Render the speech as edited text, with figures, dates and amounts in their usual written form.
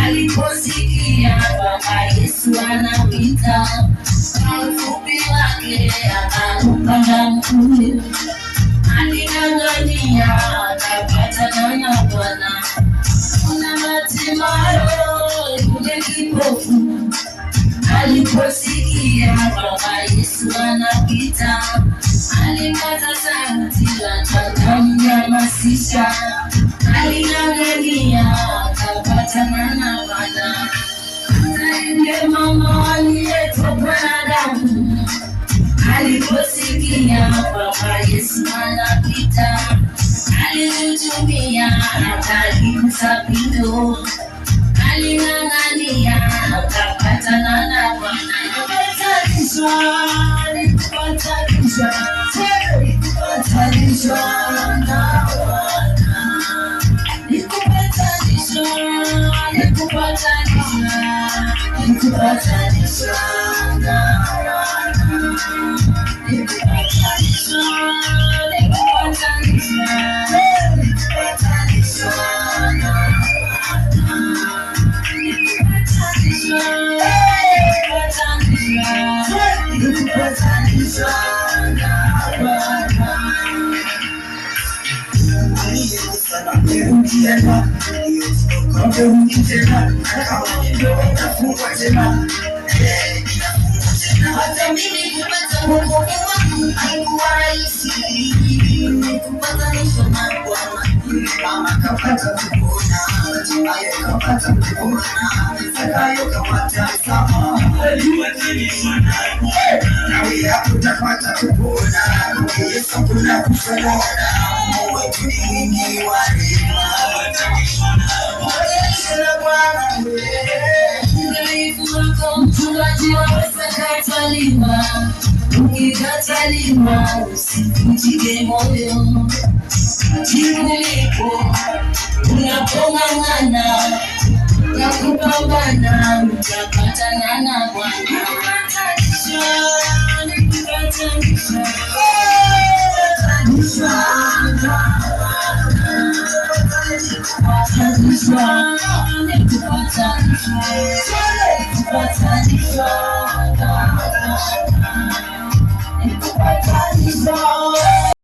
Aliposikia Bwana Yesu anapita, mfupi wake akampanda mkuyu, aling'ang'ania akapatana na Bwana. Kuna Bartimayo yule kipofu, aliposikia Bwana Yesu anapita, alikata sauti ataka kumhamasisha, aling'ang'ania akapatana na Bwana. Yule mama aliyetokwa na damu, aliposikia Bwana Yesu anapita, alijutumia akaligusa pindo, aling'ang'ania akapatana na Bwana. Hata mimi kupata wokovu wangu haikuwa rahisi, kupatanisha na Bwana. Mama kapata kupona, hatimaye kapata kupona, Zakayo kapata msamaha. Nawe hakutapata kupona, Yesu kuna kupona. Mungu wetu ni mwingi wa rehema, mchungaji wawezakataliwa, ukikataliwa usivunjike moyo. Jibu lipo unapong'ang'ana na kupambana, utapatana na Bwana.